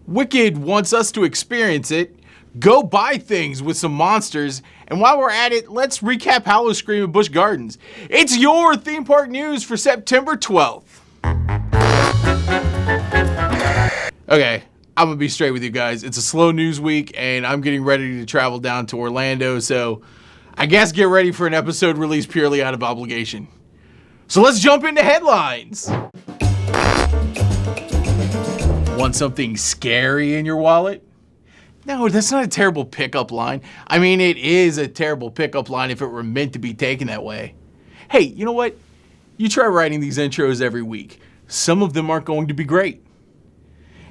Wicked wants us to experience it, go buy things with some monsters, and while we're at it, let's recap Howl-O-Scream at Busch Gardens. It's your theme park news for September 12th. Okay, I'm gonna be straight with you guys. It's a slow news week, and I'm getting ready to travel down to Orlando, so I guess get ready for an episode released purely out of obligation. So let's jump into headlines. Want something scary in your wallet? No, that's not a terrible pickup line. I mean, it is a terrible pickup line if it were meant to be taken that way. Hey, you know what? You try writing these intros every week. Some of them aren't going to be great.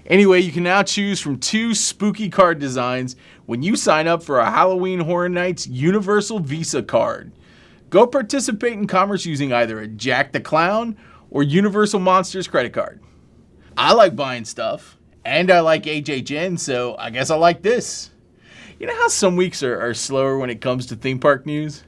Anyway, you can now choose from 2 spooky card designs when you sign up for a Halloween Horror Nights Universal Visa card. Go participate in commerce using either a Jack the Clown or Universal Monsters credit card. I like buying stuff, and I like HHN, so I guess I like this. You know how some weeks are slower when it comes to theme park news?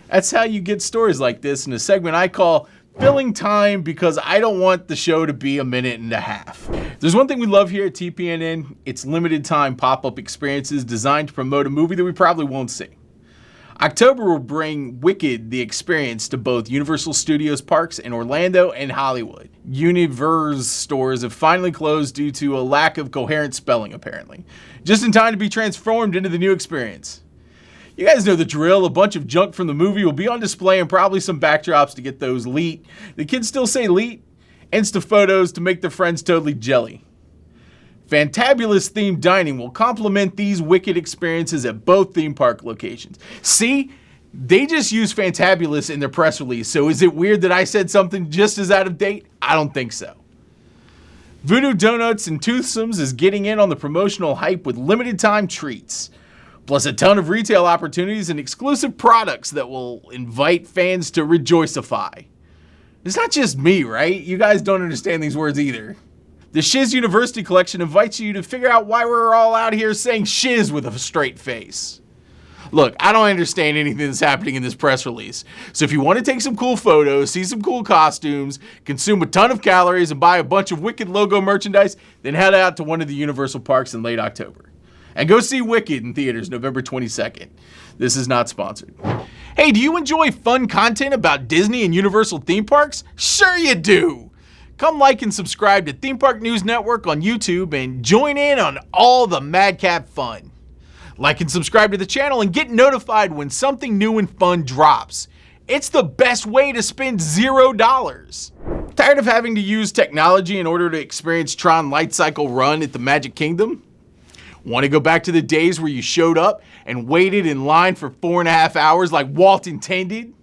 That's how you get stories like this in a segment I call Filling Time, because I don't want the show to be a minute and a half. There's one thing we love here at TPNN, it's limited time pop-up experiences designed to promote a movie that we probably won't see. October will bring Wicked the experience to both Universal Studios parks in Orlando and Hollywood. Universe stores have finally closed due to a lack of coherent spelling, apparently. Just in time to be transformed into the new experience. You guys know the drill. A bunch of junk from the movie will be on display and probably some backdrops to get those leet. The kids still say leet. Insta photos to make their friends totally jelly. Fantabulous themed dining will complement these Wicked experiences at both theme park locations. See, they just used Fantabulous in their press release, so is it weird that I said something just as out of date? I don't think so. Voodoo Donuts and Toothsomes is getting in on the promotional hype with limited time treats, plus a ton of retail opportunities and exclusive products that will invite fans to rejoicify. It's not just me, right? You guys don't understand these words either. The Shiz University Collection invites you to figure out why we're all out here saying shiz with a straight face. Look, I don't understand anything that's happening in this press release. So if you want to take some cool photos, see some cool costumes, consume a ton of calories, and buy a bunch of Wicked logo merchandise, then head out to one of the Universal parks in late October. And go see Wicked in theaters November 22nd. This is not sponsored. Hey, do you enjoy fun content about Disney and Universal theme parks? Sure you do! Come like and subscribe to Theme Park News Network on YouTube and join in on all the madcap fun. Like and subscribe to the channel and get notified when something new and fun drops. It's the best way to spend $0. Tired of having to use technology in order to experience TRON Light Cycle Run at the Magic Kingdom? Want to go back to the days where you showed up and waited in line for 4.5 hours like Walt intended?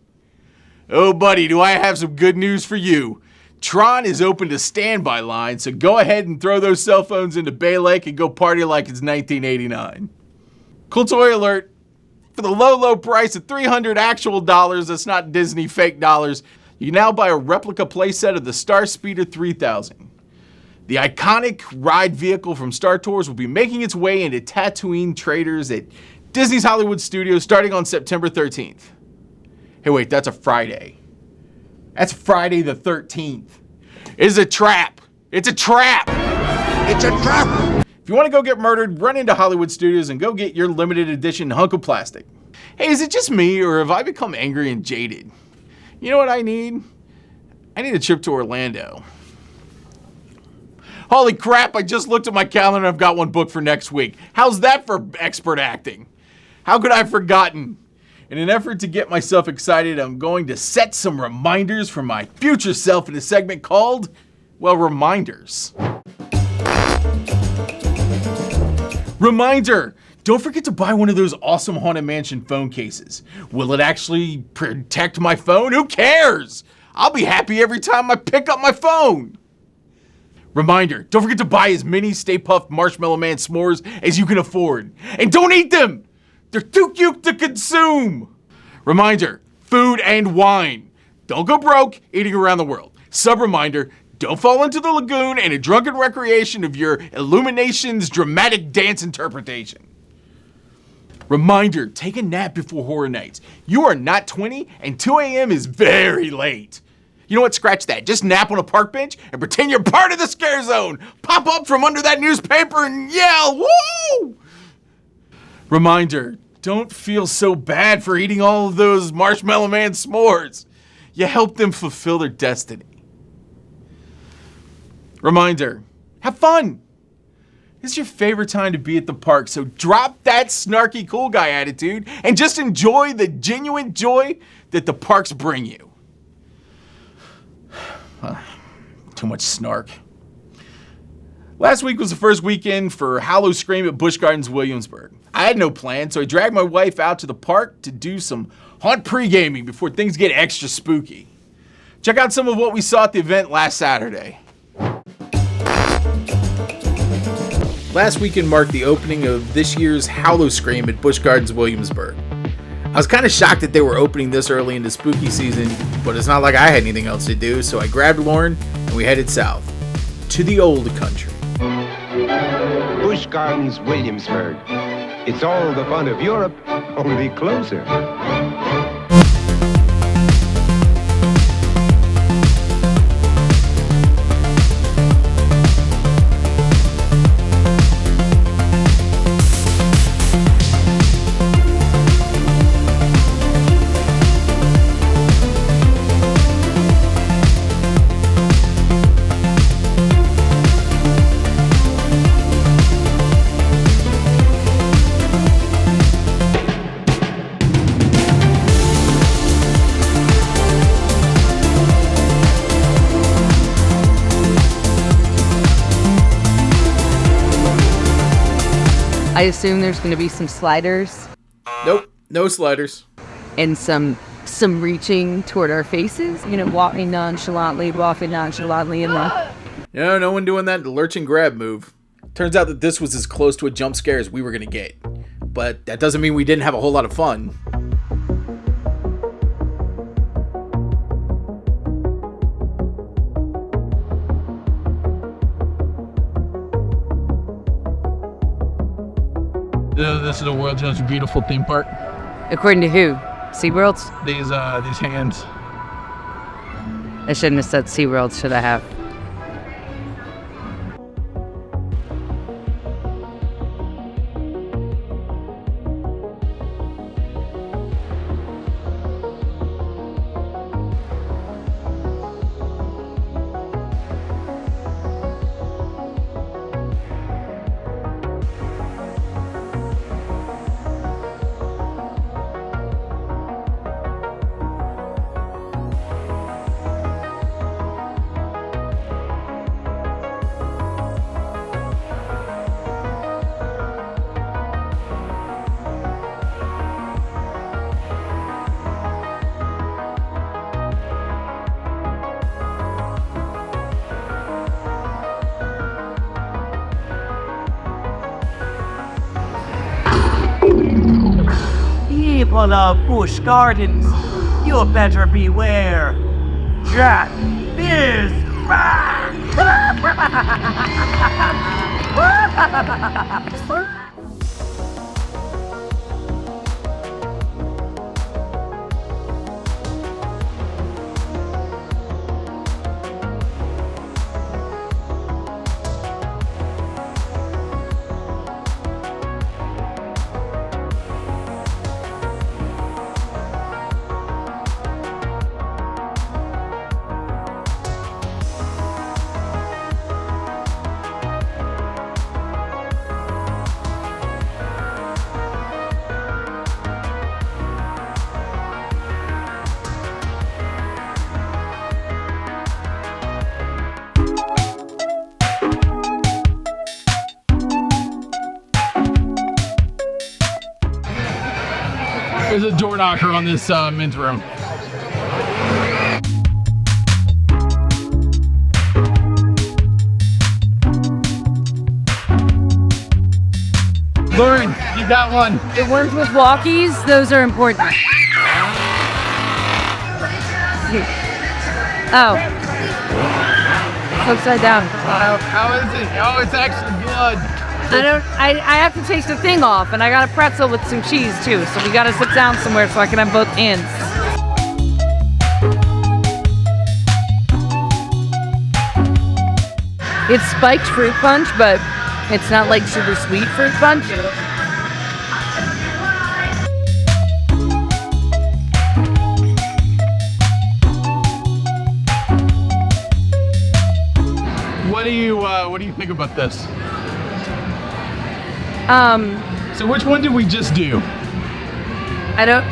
Oh buddy, do I have some good news for you. TRON is open to standby lines, so go ahead and throw those cell phones into Bay Lake and go party like it's 1989. Cool toy alert. For the low price of $300 actual dollars, that's not Disney fake dollars, you can now buy a replica playset of the Star Speeder 3000. The iconic ride vehicle from Star Tours will be making its way into Tatooine traders at Disney's Hollywood Studios starting on September 13th. Hey wait, that's a Friday. That's Friday the 13th. It's a trap. It's a trap. It's a trap. If you want to go get murdered, run into Hollywood Studios and go get your limited edition hunk of plastic. Hey, is it just me or have I become angry and jaded? You know what I need? I need a trip to Orlando. Holy crap, I just looked at my calendar and I've got one booked for next week. How's that for expert acting? How could I have forgotten? In an effort to get myself excited, I'm going to set some reminders for my future self in a segment called, well, Reminders. Reminder! Don't forget to buy one of those awesome Haunted Mansion phone cases. Will it actually protect my phone? Who cares? I'll be happy every time I pick up my phone. Reminder, don't forget to buy as many Stay Puft Marshmallow Man s'mores as you can afford. And don't eat them! They're too cute to consume! Reminder, food and wine. Don't go broke eating around the world. Sub-reminder, don't fall into the lagoon and a drunken recreation of your Illumination's dramatic dance interpretation. Reminder, take a nap before Horror Nights. You are not 20 and 2 a.m. is very late. You know what? Scratch that. Just nap on a park bench and pretend you're part of the scare zone. Pop up from under that newspaper and yell, woo! Reminder, don't feel so bad for eating all of those Marshmallow Man s'mores. You help them fulfill their destiny. Reminder, have fun. It's your favorite time to be at the park, so drop that snarky cool guy attitude and just enjoy the genuine joy that the parks bring you. Too much snark. Last week was the first weekend for Howl-O-Scream at Busch Gardens Williamsburg. I had no plan, so I dragged my wife out to the park to do some haunt pre-gaming before things get extra spooky. Check out some of what we saw at the event last Saturday. Last weekend marked the opening of this year's Howl-O-Scream at Busch Gardens Williamsburg. I was kind of shocked that they were opening this early into spooky season, but it's not like I had anything else to do, so I grabbed Lauren and we headed south to the old country. Busch Gardens Williamsburg. It's all the fun of Europe, only closer. I assume there's going to be some sliders. Nope, no sliders. And some reaching toward our faces. You know, walking nonchalantly in the... No one doing that lurch and grab move. Turns out that this was as close to a jump scare as we were going to get. But that doesn't mean we didn't have a whole lot of fun. This is the world's most beautiful theme park. According to who? SeaWorld's? These hands. I shouldn't have said SeaWorld, should I have? People of Busch Gardens, you better beware. Jack is back! There's a door knocker on this men's room. Lauren, you got one. The ones with walkies, those are important. Oh. It's upside down. How is it? Oh, it's actually blood. I have to take the thing off, and I got a pretzel with some cheese too, so we gotta sit down somewhere so I can have both ends. It's spiked fruit punch, but it's not like super sweet fruit punch. What do you think about this? Um, So which one did we just do? I don't.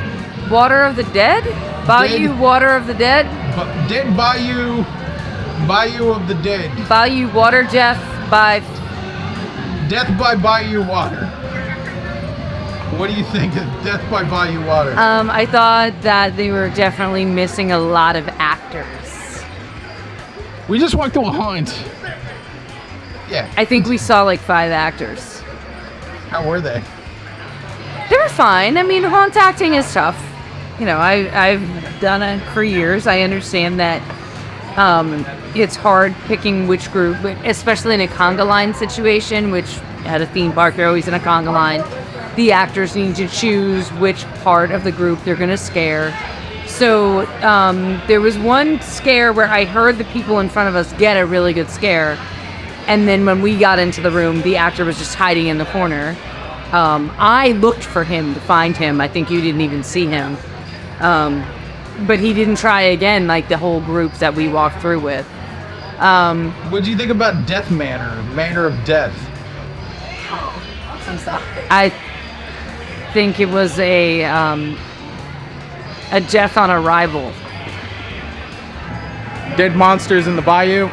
Water of the Dead? Bayou Dead. Water of the Dead? Dead Bayou of the Dead. Bayou Water Jeff by. Death by Bayou Water. What do you think of Death by Bayou Water? I thought that they were definitely missing a lot of actors. We just walked to a haunt. Yeah. I think we saw like 5 actors. How were they? They were fine. I mean, haunt acting is tough. You know, I've done it for years. I understand that it's hard picking which group, especially in a conga line situation, which at a theme park, you're always in a conga line. The actors need to choose which part of the group they're going to scare. So there was one scare where I heard the people in front of us get a really good scare. And then when we got into the room, the actor was just hiding in the corner. I looked for him to find him. I think you didn't even see him. But he didn't try again like the whole group that we walked through with. What do you think about Death Manor? Manor of Death. I think it was a death on arrival. Dead monsters in the bayou.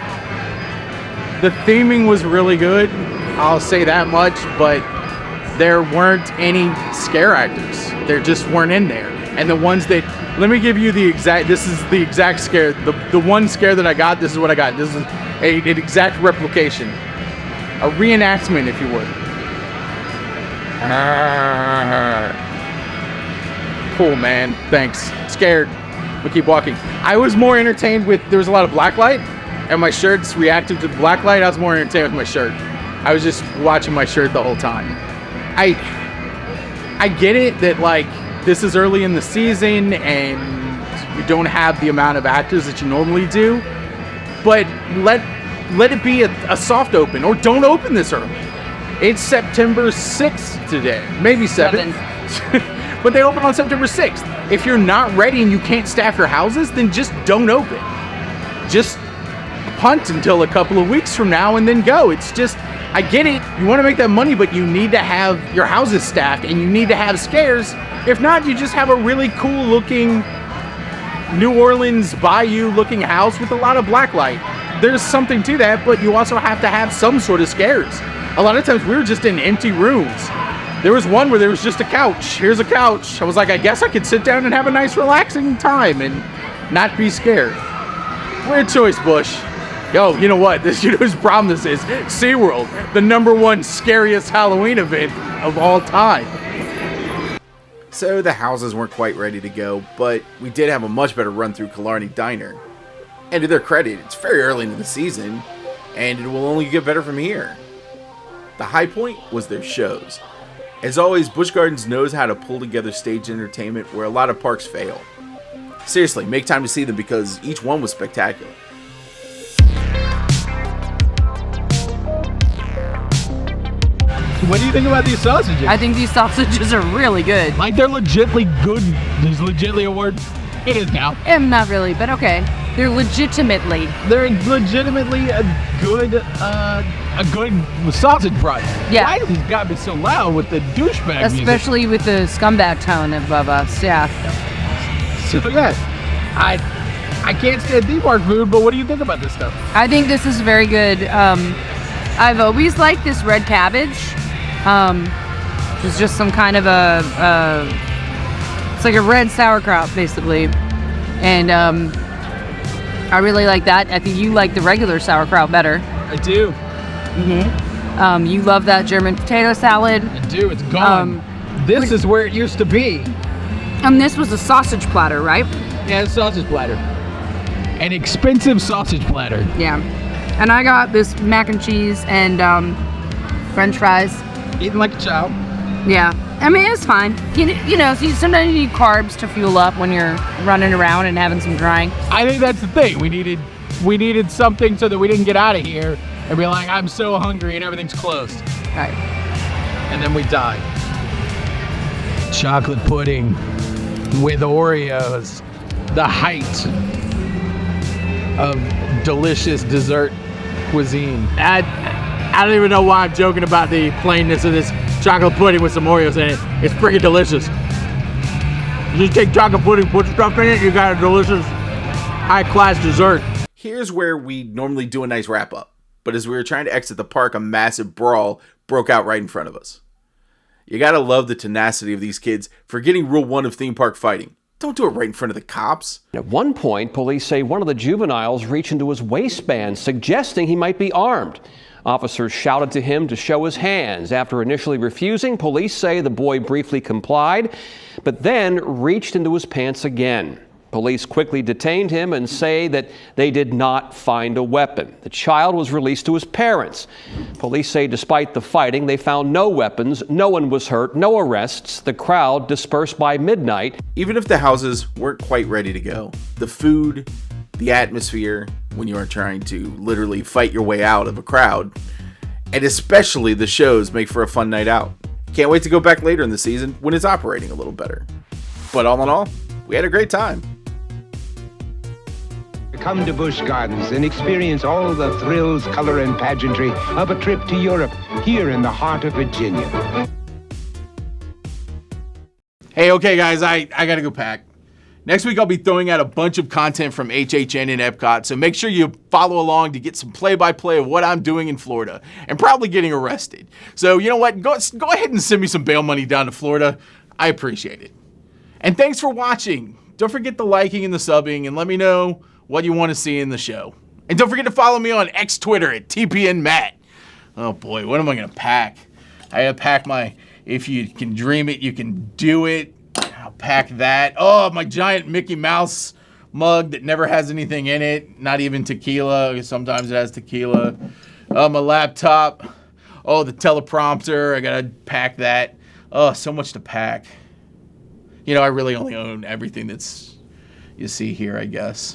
The theming was really good, I'll say that much, but there weren't any scare actors. There just weren't in there. And the ones that, let me give you this is the exact scare. The one scare that I got, this is what I got. This is an exact replication. A reenactment, if you would. Cool, man. Thanks. Scared. We'll keep walking. I was more entertained with, there was a lot of blacklight, and my shirt's reactive to the blacklight. I was more entertained with my shirt. I was just watching my shirt the whole time. I get it that, like, this is early in the season and you don't have the amount of actors that you normally do, but let it be a soft open, or don't open this early. It's September 6th today, maybe 7th. But they open on September 6th. If you're not ready and you can't staff your houses, then just don't open. Just punt until a couple of weeks from now and then go. It's just, I get it. You want to make that money, but you need to have your houses staffed and you need to have scares. If not, you just have a really cool looking New Orleans bayou looking house with a lot of blacklight. There's something to that, but you also have to have some sort of scares. A lot of times we were just in empty rooms. There was one where there was just a couch. Here's a couch. I was like, I guess I could sit down and have a nice relaxing time and not be scared. Weird choice, Busch. Yo, you know what? You know whose problem this is? SeaWorld, the #1 scariest Halloween event of all time. So the houses weren't quite ready to go, but we did have a much better run through Killarney Diner. And to their credit, it's very early into the season, and it will only get better from here. The high point was their shows. As always, Busch Gardens knows how to pull together stage entertainment where a lot of parks fail. Seriously, make time to see them because each one was spectacular. What do you think about these sausages? I think these sausages are really good. Like, they're legitimately good. There's legitimately a word. It is now. Not really, but okay. They're legitimately. They're legitimately a good sausage product. Yeah. Why do these gotta be so loud with the douchebag music? Especially with the scumbag tone above us, yeah. So yeah, I can't stand theme park food, but what do you think about this stuff? I think this is very good. I've always liked this red cabbage. It's just some kind of it's like a red sauerkraut, basically. And I really like that. I think you like the regular sauerkraut better. I do. You love that German potato salad. I do. It's gone. This is where it used to be. And this was a sausage platter, right? Yeah, a sausage platter. An expensive sausage platter. Yeah. And I got this mac and cheese and French fries. Eating like a child. Yeah. I mean, it's fine. You know, sometimes you need carbs to fuel up when you're running around and having some drying. I think that's the thing. We needed something so that we didn't get out of here and be like, I'm so hungry and everything's closed. Right. And then we die. Chocolate pudding with Oreos. The height of delicious dessert cuisine. I don't even know why I'm joking about the plainness of this chocolate pudding with some Oreos in it. It's freaking delicious. You take chocolate pudding, put stuff in it, you got a delicious high-class dessert. Here's where we normally do a nice wrap-up. But as we were trying to exit the park, a massive brawl broke out right in front of us. You gotta love the tenacity of these kids for getting rule 1 of theme park fighting. Don't do it right in front of the cops. At one point, police say one of the juveniles reached into his waistband, suggesting he might be armed. Officers shouted to him to show his hands. After initially refusing, police say the boy briefly complied, but then reached into his pants again. Police quickly detained him and say that they did not find a weapon. The child was released to his parents. Police say despite the fighting, they found no weapons, no one was hurt, no arrests. The crowd dispersed by midnight. Even if the houses weren't quite ready to go, the food, the atmosphere, when you are trying to literally fight your way out of a crowd, and especially the shows make for a fun night out. Can't wait to go back later in the season when it's operating a little better. But all in all, we had a great time. Come to Busch Gardens and experience all the thrills, color, and pageantry of a trip to Europe, here in the heart of Virginia. Hey, okay, guys, I gotta go pack. Next week, I'll be throwing out a bunch of content from HHN and Epcot, so make sure you follow along to get some play-by-play of what I'm doing in Florida, and probably getting arrested. So, you know what? Go ahead and send me some bail money down to Florida. I appreciate it. And thanks for watching. Don't forget the liking and the subbing, and let me know what you want to see in the show. And don't forget to follow me on X Twitter at TPNMatt. Oh boy, what am I gonna pack? I gotta pack my "If you can dream it, you can do it." I'll pack that. Oh, my giant Mickey Mouse mug that never has anything in it, not even tequila. Sometimes it has tequila. My laptop. Oh, the teleprompter. I gotta pack that. Oh, so much to pack. You know, I really only own everything that's you see here, I guess.